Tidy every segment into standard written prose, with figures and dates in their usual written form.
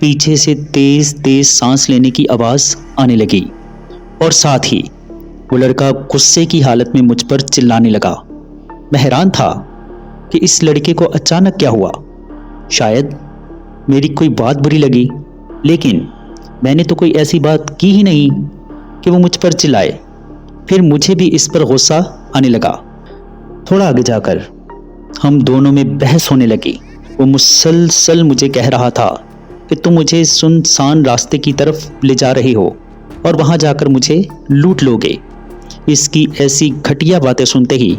پیچھے سے تیز تیز سانس لینے کی آواز آنے لگی اور ساتھ ہی وہ لڑکا غصے کی حالت میں مجھ پر چلانے لگا۔ میں حیران تھا کہ اس لڑکے کو اچانک کیا ہوا۔ شاید میری کوئی بات بری لگی، لیکن میں نے تو کوئی ایسی بات کی ہی نہیں کہ وہ مجھ پر چلائے۔ پھر مجھے بھی اس پر غصہ آنے لگا۔ تھوڑا آگے جا کر ہم دونوں میں بحث ہونے لگی۔ وہ مسلسل مجھے کہہ رہا تھا کہ تم مجھے سنسان راستے کی طرف لے جا رہے ہو اور وہاں جا کر مجھے لوٹ لو گے۔ اس کی ایسی گھٹیا باتیں سنتے ہی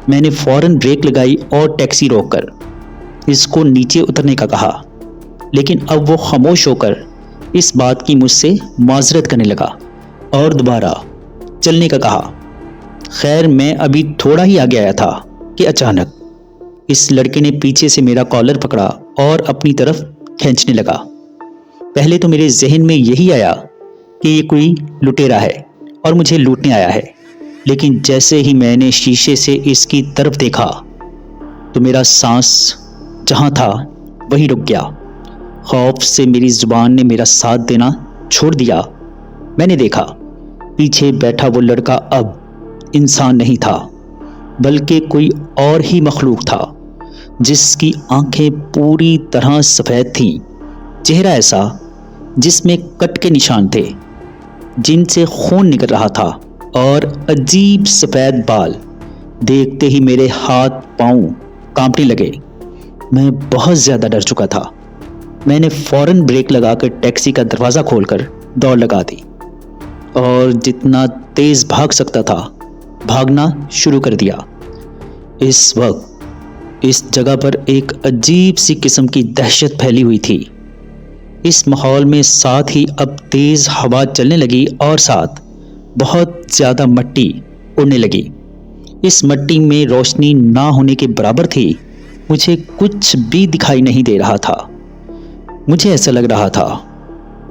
میں نے فوراً بریک لگائی اور ٹیکسی روک کر اس کو نیچے اترنے کا کہا، لیکن اب وہ خاموش ہو کر اس بات کی مجھ سے معذرت کرنے لگا اور دوبارہ چلنے کا کہا۔ خیر میں ابھی تھوڑا ہی آگے آیا تھا کہ اچانک اس لڑکے نے پیچھے سے میرا کالر پکڑا اور اپنی طرف کھینچنے لگا۔ پہلے تو میرے ذہن میں یہی آیا کہ یہ کوئی لٹیرا ہے اور مجھے لوٹنے آیا ہے، لیکن جیسے ہی میں نے شیشے سے اس کی طرف دیکھا تو میرا سانس جہاں تھا وہیں رک گیا۔ خوف سے میری زبان نے میرا ساتھ دینا چھوڑ دیا۔ میں نے دیکھا پیچھے بیٹھا وہ لڑکا اب انسان نہیں تھا، بلکہ کوئی اور ہی مخلوق تھا، جس کی آنکھیں پوری طرح سفید تھیں، چہرہ ایسا جس میں کٹ کے نشان تھے جن سے خون نکل رہا تھا، اور عجیب سفید بال۔ دیکھتے ہی میرے ہاتھ پاؤں کانپنے لگے۔ میں بہت زیادہ ڈر چکا تھا۔ میں نے فوراً بریک لگا کر ٹیکسی کا دروازہ کھول کر دوڑ لگا دی اور جتنا تیز بھاگ سکتا تھا بھاگنا شروع کر دیا۔ اس وقت اس جگہ پر ایک عجیب سی قسم کی دہشت پھیلی ہوئی تھی۔ اس ماحول میں ساتھ ہی اب تیز ہوا چلنے لگی اور ساتھ بہت زیادہ مٹی اڑنے لگی۔ اس مٹی میں روشنی نہ ہونے کے برابر تھی۔ مجھے کچھ بھی دکھائی نہیں دے رہا تھا۔ مجھے ایسا لگ رہا تھا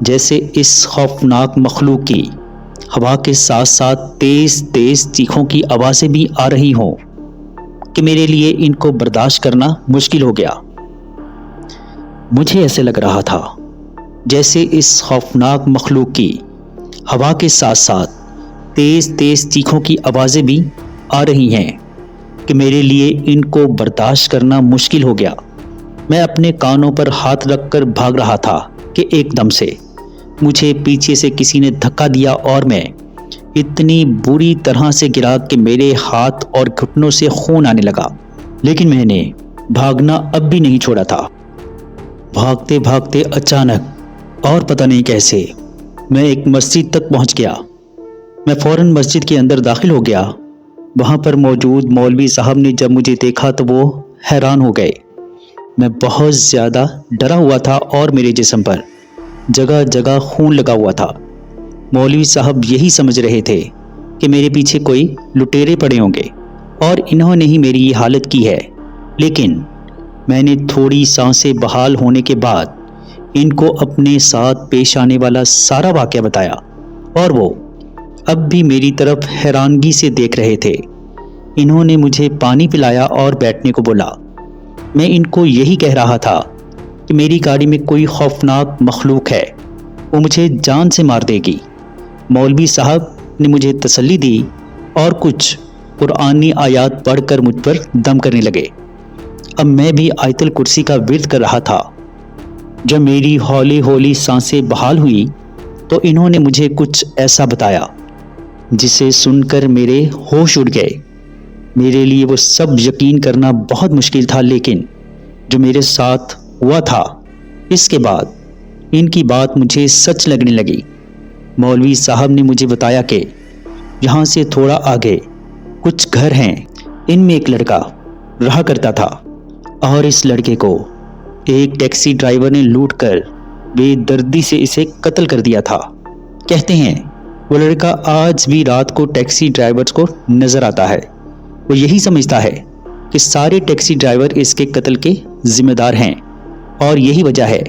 جیسے اس خوفناک مخلوق کی ہوا کے ساتھ ساتھ تیز تیز چیخوں کی آوازیں بھی آ رہی ہوں کہ میرے لیے ان کو برداشت کرنا مشکل ہو گیا۔ مجھے ایسے لگ رہا تھا جیسے اس خوفناک مخلوق کی ہوا کے ساتھ ساتھ تیز تیز چیخوں کی آوازیں بھی آ رہی ہیں کہ میرے لیے ان کو برداشت کرنا مشکل ہو گیا۔ میں اپنے کانوں پر ہاتھ رکھ کر بھاگ رہا تھا کہ ایک دم سے مجھے پیچھے سے کسی نے دھکا دیا اور میں اتنی بری طرح سے گرا کہ میرے ہاتھ اور گھٹنوں سے خون آنے لگا، لیکن میں نے بھاگنا اب بھی نہیں چھوڑا تھا۔ بھاگتے بھاگتے اچانک اور پتہ نہیں کیسے میں ایک مسجد تک پہنچ گیا۔ میں فوراً مسجد کے اندر داخل ہو گیا۔ وہاں پر موجود مولوی صاحب نے جب مجھے دیکھا تو وہ حیران ہو گئے۔ میں بہت زیادہ ڈرا ہوا تھا اور میرے جسم پر جگہ جگہ خون لگا ہوا تھا۔ مولوی صاحب یہی سمجھ رہے تھے کہ میرے پیچھے کوئی لٹیرے پڑے ہوں گے اور انہوں نے ہی میری یہ حالت کی ہے، لیکن میں نے تھوڑی سانسیں بحال ہونے کے بعد ان کو اپنے ساتھ پیش آنے والا سارا واقعہ بتایا، اور وہ اب بھی میری طرف حیرانگی سے دیکھ رہے تھے۔ انہوں نے مجھے پانی پلایا اور بیٹھنے کو بولا۔ میں ان کو یہی کہہ رہا تھا کہ میری گاڑی میں کوئی خوفناک مخلوق ہے، وہ مجھے جان سے مار دے گی۔ مولوی صاحب نے مجھے تسلی دی اور کچھ قرآنی آیات پڑھ کر مجھ پر دم کرنے لگے۔ اب میں بھی آیت الکرسی کا ورد کر رہا تھا۔ جب میری ہولی ہولی سانسیں بحال ہوئی تو انہوں نے مجھے کچھ ایسا بتایا جسے سن کر میرے ہوش اڑ گئے۔ میرے لیے وہ سب یقین کرنا بہت مشکل تھا، لیکن جو میرے ساتھ ہوا تھا اس کے بعد ان کی بات مجھے سچ لگنے لگی۔ مولوی صاحب نے مجھے بتایا کہ یہاں سے تھوڑا آگے کچھ گھر ہیں، ان میں ایک لڑکا رہا کرتا تھا اور اس لڑکے کو ایک ٹیکسی ڈرائیور نے لوٹ کر بے دردی سے اسے قتل کر دیا تھا۔ کہتے ہیں وہ لڑکا آج بھی رات کو ٹیکسی ڈرائیورز کو نظر آتا ہے۔ وہ یہی سمجھتا ہے کہ سارے ٹیکسی ڈرائیور اس کے قتل کے ذمہ دار ہیں، اور یہی وجہ ہے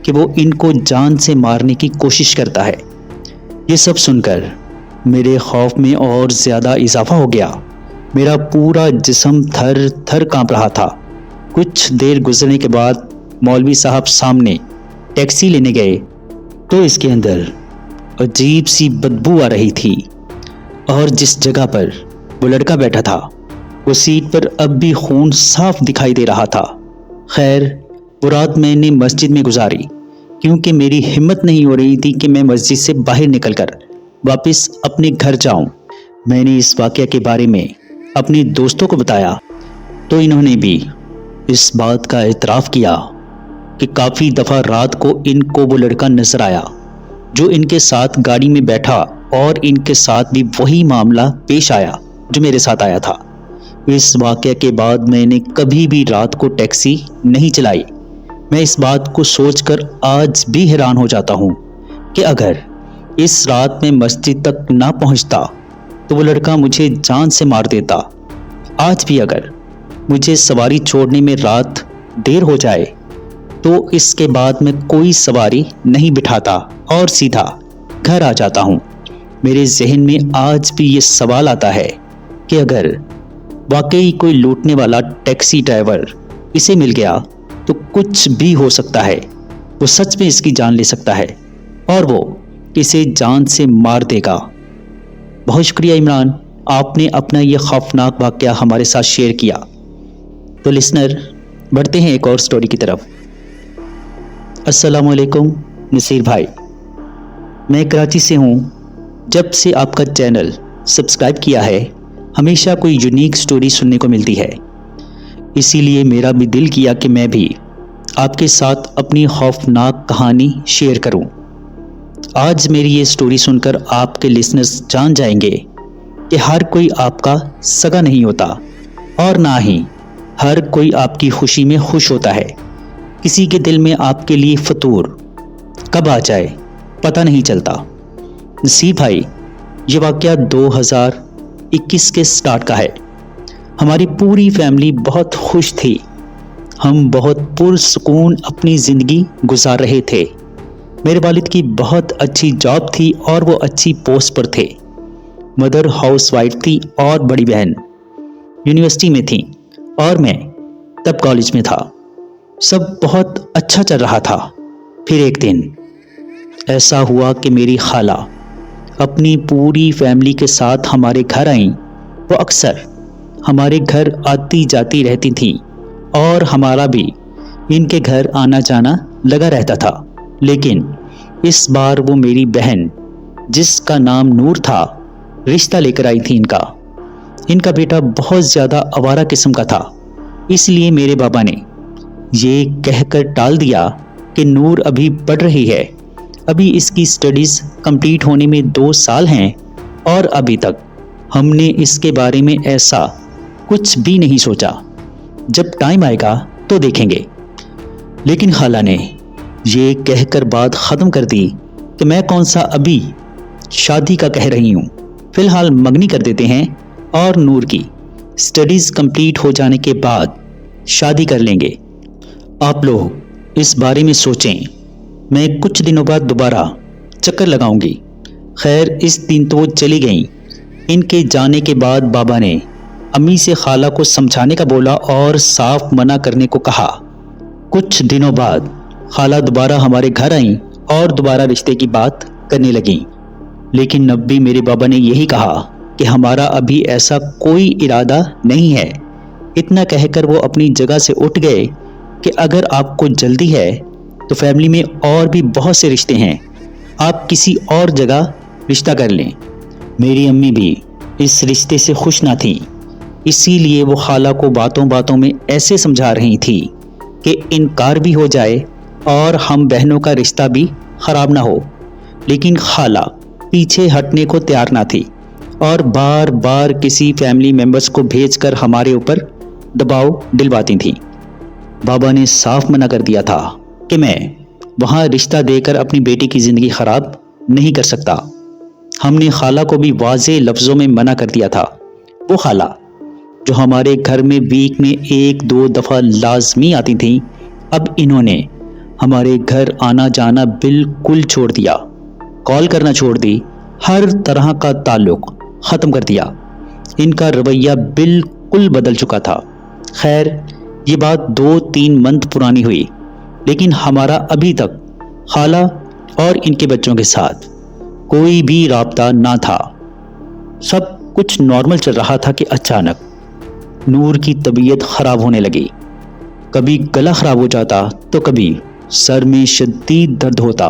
کہ وہ ان کو جان سے مارنے کی کوشش کرتا ہے۔ یہ سب سن کر میرے خوف میں اور زیادہ اضافہ ہو گیا۔ میرا پورا جسم تھر تھر کانپ رہا تھا۔ کچھ دیر گزرنے کے بعد مولوی صاحب سامنے ٹیکسی لینے گئے تو اس کے اندر عجیب سی بدبو آ رہی تھی، اور جس جگہ پر وہ لڑکا بیٹھا تھا وہ سیٹ پر اب بھی خون صاف دکھائی دے رہا تھا۔ خیر، وہ رات میں نے مسجد میں گزاری، کیونکہ میری ہمت نہیں ہو رہی تھی کہ میں مسجد سے باہر نکل کر واپس اپنے گھر جاؤں۔ میں نے اس واقعہ کے بارے میں اپنے دوستوں کو بتایا تو انہوں نے بھی اس بات کا اعتراف کیا کہ کافی دفعہ رات کو ان کو وہ لڑکا نظر آیا جو ان کے ساتھ گاڑی میں بیٹھا، اور ان کے ساتھ بھی وہی معاملہ پیش آیا جو میرے ساتھ آیا تھا۔ اس واقعہ کے بعد میں نے کبھی بھی رات کو ٹیکسی نہیں چلائی۔ میں اس بات کو سوچ کر آج بھی حیران ہو جاتا ہوں کہ اگر اس رات میں مسجد تک نہ پہنچتا تو وہ لڑکا مجھے جان سے مار دیتا۔ آج بھی اگر مجھے سواری چھوڑنے میں رات دیر ہو جائے تو اس کے بعد میں کوئی سواری نہیں بٹھاتا اور سیدھا گھر آ جاتا ہوں۔ میرے ذہن میں آج بھی یہ سوال آتا ہے کہ اگر واقعی کوئی لوٹنے والا ٹیکسی ڈرائیور اسے مل گیا تو کچھ بھی ہو سکتا ہے، وہ سچ میں اس کی جان لے سکتا ہے اور وہ اسے جان سے مار دے گا۔ بہت شکریہ عمران، آپ نے اپنا یہ خوفناک واقعہ ہمارے ساتھ شیئر کیا۔ تو لسنر، بڑھتے ہیں ایک اور سٹوری کی طرف۔ السلام علیکم نصیر بھائی، میں کراچی سے ہوں۔ جب سے آپ کا چینل سبسکرائب کیا ہے ہمیشہ کوئی یونیک سٹوری سننے کو ملتی ہے، اسی لیے میرا بھی دل کیا کہ میں بھی آپ کے ساتھ اپنی خوفناک کہانی شیئر کروں۔ آج میری یہ سٹوری سن کر آپ کے لسنرز جان جائیں گے کہ ہر کوئی آپ کا سگا نہیں ہوتا، اور نہ ہی ہر کوئی آپ کی خوشی میں خوش ہوتا ہے۔ کسی کے دل میں آپ کے لیے فطور کب آ جائے پتہ نہیں چلتا۔ نصیر بھائی، یہ واقعہ 2021 کے سٹارٹ کا ہے۔ ہماری پوری فیملی بہت خوش تھی، ہم بہت پرسکون اپنی زندگی گزار رہے تھے۔ میرے والد کی بہت اچھی جاب تھی اور وہ اچھی پوسٹ پر تھے۔ مدر ہاؤس وائف تھی اور بڑی بہن یونیورسٹی میں تھی اور میں تب کالج میں تھا۔ سب بہت اچھا چل رہا تھا۔ پھر ایک دن ایسا ہوا کہ میری خالہ اپنی پوری فیملی کے ساتھ ہمارے گھر آئیں۔ وہ اکثر ہمارے گھر آتی جاتی رہتی تھیں اور ہمارا بھی ان کے گھر آنا جانا لگا رہتا تھا، لیکن اس بار وہ میری بہن جس کا نام نور تھا رشتہ لے کر آئی تھی۔ ان کا بیٹا بہت زیادہ آوارہ قسم کا تھا، اس لیے میرے بابا نے یہ کہہ کر ٹال دیا کہ نور ابھی پڑھ رہی ہے، ابھی اس کی سٹڈیز کمپلیٹ ہونے میں 2 سال ہیں، اور ابھی تک ہم نے اس کے بارے میں ایسا کچھ بھی نہیں سوچا، جب ٹائم آئے گا تو دیکھیں گے۔ لیکن خالہ نے یہ کہہ کر بات ختم کر دی کہ میں کون سا ابھی شادی کا کہہ رہی ہوں، فی الحال منگنی کر دیتے ہیں اور نور کی سٹڈیز کمپلیٹ ہو جانے کے بعد شادی کر لیں گے۔ آپ لوگ اس بارے میں سوچیں، میں کچھ دنوں بعد دوبارہ چکر لگاؤں گی۔ خیر، اس دن تو وہ چلی گئیں۔ ان کے جانے کے بعد بابا نے امی سے خالہ کو سمجھانے کا بولا اور صاف منع کرنے کو کہا۔ کچھ دنوں بعد خالہ دوبارہ ہمارے گھر آئیں اور دوبارہ رشتے کی بات کرنے لگیں، لیکن اب بھی میرے بابا نے یہی کہا کہ ہمارا ابھی ایسا کوئی ارادہ نہیں ہے۔ اتنا کہہ کر وہ اپنی جگہ سے اٹھ گئے کہ اگر آپ کو جلدی ہے تو فیملی میں اور بھی بہت سے رشتے ہیں، آپ کسی اور جگہ رشتہ کر لیں۔ میری امی بھی اس رشتے سے خوش نہ تھیں، اسی لیے وہ خالہ کو باتوں باتوں میں ایسے سمجھا رہی تھی کہ انکار بھی ہو جائے اور ہم بہنوں کا رشتہ بھی خراب نہ ہو، لیکن خالہ پیچھے ہٹنے کو تیار نہ تھی اور بار بار کسی فیملی ممبرز کو بھیج کر ہمارے اوپر دباؤ ڈلواتی تھیں۔ بابا نے صاف منع کر دیا تھا کہ میں وہاں رشتہ دے کر اپنی بیٹی کی زندگی خراب نہیں کر سکتا۔ ہم نے خالہ کو بھی واضح لفظوں میں منع کر دیا تھا۔ وہ خالہ جو ہمارے گھر میں ویک میں 1-2 دفعہ لازمی آتی تھیں، اب انہوں نے ہمارے گھر آنا جانا بالکل چھوڑ دیا، کال کرنا چھوڑ دی، ہر طرح کا تعلق ختم کر دیا۔ ان کا رویہ بالکل بدل چکا تھا۔ خیر، یہ بات 2-3 منتھ پرانی ہوئی، لیکن ہمارا ابھی تک خالہ اور ان کے بچوں کے ساتھ کوئی بھی رابطہ نہ تھا۔ سب کچھ نارمل چل رہا تھا کہ اچانک نور کی طبیعت خراب ہونے لگی۔ کبھی گلا خراب ہو جاتا تو کبھی سر میں شدید درد ہوتا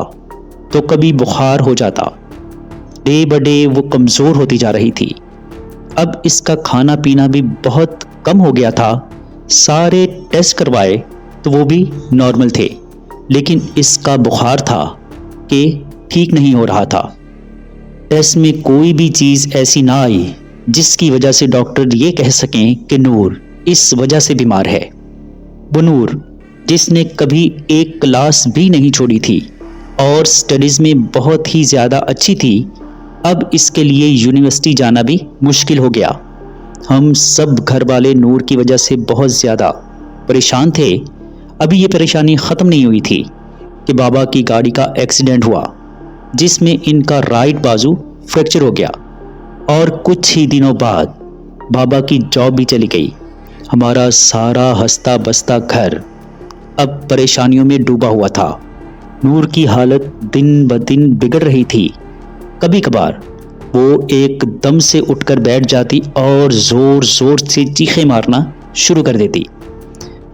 تو کبھی بخار ہو جاتا۔ ڈے بہ ڈے وہ کمزور ہوتی جا رہی تھی۔ اب اس کا کھانا پینا بھی بہت کم ہو گیا تھا۔ سارے ٹیسٹ کروائے تو وہ بھی نارمل تھے، لیکن اس کا بخار تھا کہ ٹھیک نہیں ہو رہا تھا۔ ٹیسٹ میں کوئی بھی چیز ایسی نہ آئی جس کی وجہ سے ڈاکٹر یہ کہہ سکیں کہ نور اس وجہ سے بیمار ہے۔ وہ نور جس نے کبھی ایک کلاس بھی نہیں چھوڑی تھی اور سٹڈیز میں بہت ہی زیادہ اچھی تھی، اب اس کے لیے یونیورسٹی جانا بھی مشکل ہو گیا۔ ہم سب گھر والے نور کی وجہ سے بہت زیادہ پریشان تھے۔ ابھی یہ پریشانی ختم نہیں ہوئی تھی کہ بابا کی گاڑی کا ایکسیڈنٹ ہوا، جس میں ان کا رائٹ بازو فریکچر ہو گیا، اور کچھ ہی دنوں بعد بابا کی جاب بھی چلی گئی۔ ہمارا سارا ہستا بستا گھر اب پریشانیوں میں ڈوبا ہوا تھا۔ نور کی حالت دن بہ دن بگڑ رہی تھی۔ کبھی کبھار وہ ایک دم سے اٹھ کر بیٹھ جاتی اور زور زور سے چیخیں مارنا شروع کر دیتی۔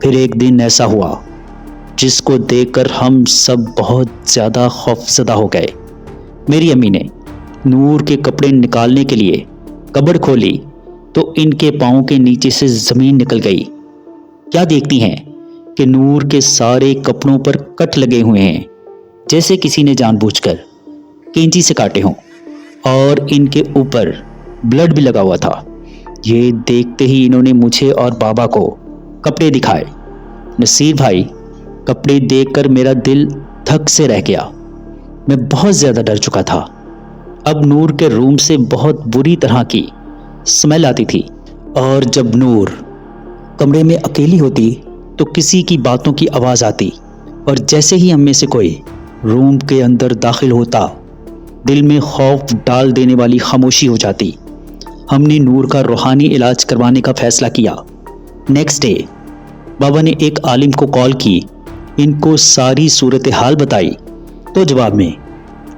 پھر ایک دن ایسا ہوا جس کو دیکھ کر ہم سب بہت زیادہ خوفزدہ ہو گئے۔ میری امی نے نور کے کپڑے نکالنے کے لیے کبڈ کھولی تو ان کے پاؤں کے نیچے سے زمین نکل گئی۔ کیا دیکھتی ہیں کہ نور کے سارے کپڑوں پر کٹ لگے ہوئے ہیں، جیسے کسی نے جان بوجھ کر کینچی سے کاٹے ہوں، اور ان کے اوپر بلڈ بھی لگا ہوا تھا۔ یہ دیکھتے ہی انہوں نے مجھے اور بابا کو کپڑے دکھائے۔ نصیر بھائی، کپڑے دیکھ کر میرا دل دھک سے رہ گیا۔ میں بہت زیادہ ڈر چکا تھا۔ اب نور کے روم سے بہت بری طرح کی اسمیل آتی تھی، اور جب نور کمرے میں اکیلی ہوتی تو کسی کی باتوں کی آواز آتی، اور جیسے ہی ہم میں سے کوئی روم کے اندر داخل ہوتا، دل میں خوف ڈال دینے والی خاموشی ہو جاتی۔ ہم نے نور کا روحانی علاج کروانے کا فیصلہ کیا۔ نیکسٹ ڈے بابا نے ایک عالم کو کال کی، ان کو ساری صورتحال بتائی، تو جواب میں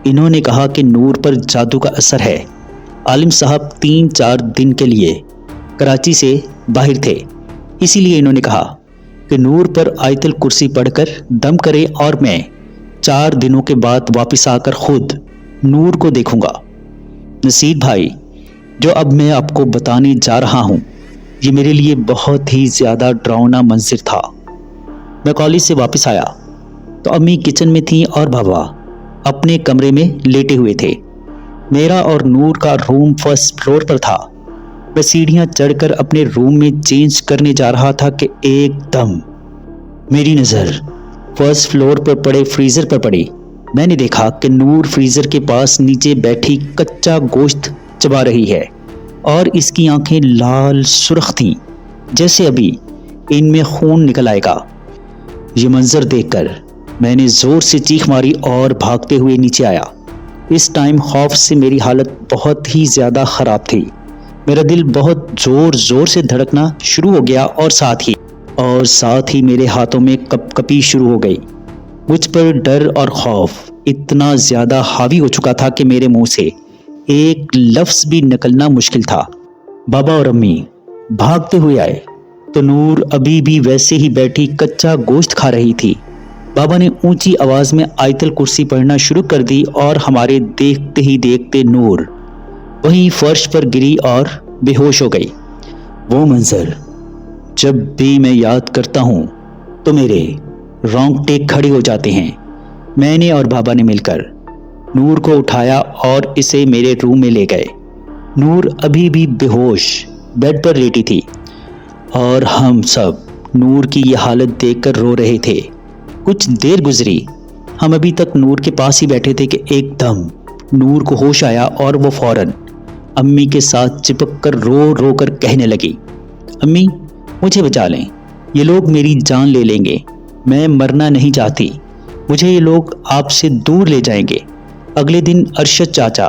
انہوں نے کہا کہ نور پر جادو کا اثر ہے۔ عالم صاحب 3-4 دن کے لیے کراچی سے باہر تھے، اسی لیے انہوں نے کہا کہ نور پر آیت الکرسی پڑھ کر دم کرے، اور میں 4 دنوں کے بعد واپس آ کر خود نور کو دیکھوں گا۔ نصیر بھائی، جو اب میں آپ کو بتانے جا رہا ہوں، یہ میرے لیے بہت ہی زیادہ ڈراؤنا منظر تھا۔ میں کالج سے واپس آیا تو امی کچن میں تھیں اور بابا اپنے کمرے میں لیٹے ہوئے تھے۔ میرا اور نور کا روم فرسٹ فلور پر تھا۔ میں سیڑھیاں چڑھ کر اپنے روم میں چینج کرنے جا رہا تھا کہ ایک دم میری نظر فرسٹ فلور پر پڑے فریزر پر پڑی۔ میں نے دیکھا کہ نور فریزر کے پاس نیچے بیٹھی کچا گوشت چبا رہی ہے، اور اس کی آنکھیں لال سرخ تھیں، جیسے ابھی ان میں خون نکل آئے گا۔ یہ منظر دیکھ کر میں نے زور سے چیخ ماری اور بھاگتے ہوئے نیچے آیا۔ اس ٹائم خوف سے میری حالت بہت ہی زیادہ خراب تھی۔ میرا دل بہت زور زور سے دھڑکنا شروع ہو گیا، اور ساتھ ہی میرے ہاتھوں میں کپ کپی شروع ہو گئی۔ مجھ پر ڈر اور خوف اتنا زیادہ حاوی ہو چکا تھا کہ میرے منہ سے ایک لفظ بھی نکلنا مشکل تھا۔ بابا اور امی بھاگتے ہوئے آئے تو نور ابھی بھی ویسے ہی بیٹھی کچا گوشت کھا رہی تھی۔ بابا نے اونچی آواز میں آیت الکرسی پڑھنا شروع کر دی، اور ہمارے دیکھتے ہی دیکھتے نور وہیں فرش پر گری اور بے ہوش ہو گئی۔ وہ منظر جب بھی میں یاد کرتا ہوں تو میرے رونگٹے کھڑے ہو جاتے ہیں۔ میں نے اور بابا نے مل کر نور کو اٹھایا اور اسے میرے روم میں لے گئے۔ نور ابھی بھی بے ہوش بیڈ پر لیٹی تھی، اور ہم سب نور کی یہ حالت دیکھ کر رو رہے تھے۔ کچھ دیر گزری، ہم ابھی تک نور کے پاس ہی بیٹھے تھے کہ ایک دم نور کو ہوش آیا، اور وہ فوراً امی کے ساتھ چپک کر رو رو کر کہنے لگی، امی مجھے بچا لیں، یہ لوگ میری جان لے لیں گے، میں مرنا نہیں چاہتی، مجھے یہ لوگ آپ سے دور لے جائیں گے۔ اگلے دن ارشد چاچا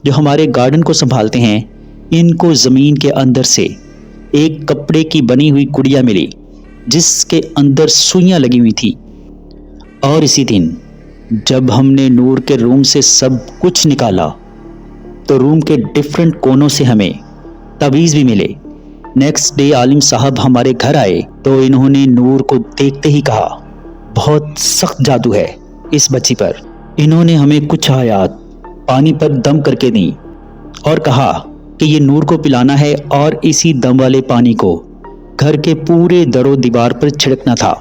جو ہمارے گارڈن کو سنبھالتے ہیں، ان کو زمین کے اندر سے ایک کپڑے کی بنی ہوئی گڑیا ملی جس کے اندر سوئیاں لگی ہوئی تھی، اور اسی دن جب ہم نے نور کے روم سے سب کچھ نکالا تو روم کے ڈیفرنٹ کونوں سے ہمیں تعویذ بھی ملے۔ نیکسٹ ڈے عالم صاحب ہمارے گھر آئے تو انہوں نے نور کو دیکھتے ہی کہا بہت سخت جادو ہے اس بچی پر۔ انہوں نے ہمیں کچھ آیات پانی پر دم کر کے دیں اور کہا کہ یہ نور کو پلانا ہے اور اسی دم والے پانی کو گھر کے پورے در و دیوار پر چھڑکنا تھا۔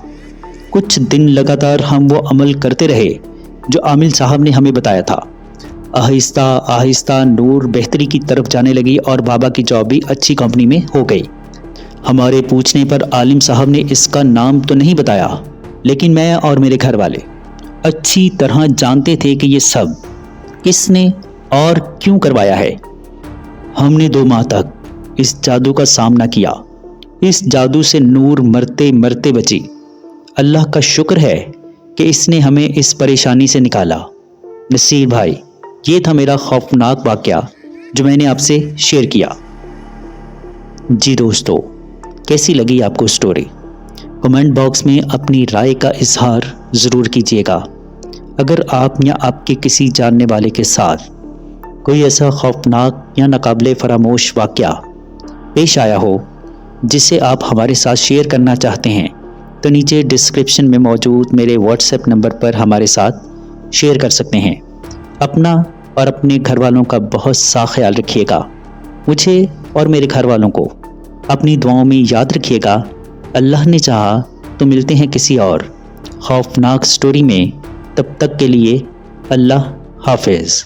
کچھ دن لگاتار ہم وہ عمل کرتے رہے جو عامل صاحب نے ہمیں بتایا تھا۔ آہستہ آہستہ نور بہتری کی طرف جانے لگی اور بابا کی جاب بھی اچھی کمپنی میں ہو گئی۔ ہمارے پوچھنے پر عالم صاحب نے اس کا نام تو نہیں بتایا، لیکن میں اور میرے گھر والے اچھی طرح جانتے تھے کہ یہ سب کس نے اور کیوں کروایا ہے۔ ہم نے 2 ماہ تک اس جادو کا سامنا کیا۔ اس جادو سے نور مرتے مرتے بچی۔ اللہ کا شکر ہے کہ اس نے ہمیں اس پریشانی سے نکالا۔ نصیر بھائی، یہ تھا میرا خوفناک واقعہ جو میں نے آپ سے شیئر کیا۔ جی دوستو، کیسی لگی آپ کو سٹوری؟ کمنٹ باکس میں اپنی رائے کا اظہار ضرور کیجیے گا۔ اگر آپ یا آپ کے کسی جاننے والے کے ساتھ کوئی ایسا خوفناک یا ناقابل فراموش واقعہ پیش آیا ہو جسے آپ ہمارے ساتھ شیئر کرنا چاہتے ہیں تو نیچے ڈسکرپشن میں موجود میرے واٹس ایپ نمبر پر ہمارے ساتھ شیئر کر سکتے ہیں۔ اپنا اور اپنے گھر والوں کا بہت سا خیال رکھیے گا۔ مجھے اور میرے گھر والوں کو اپنی دعاؤں میں یاد رکھیے گا۔ اللہ نے چاہا تو ملتے ہیں کسی اور خوفناک سٹوری میں۔ تب تک کے لیے اللہ حافظ۔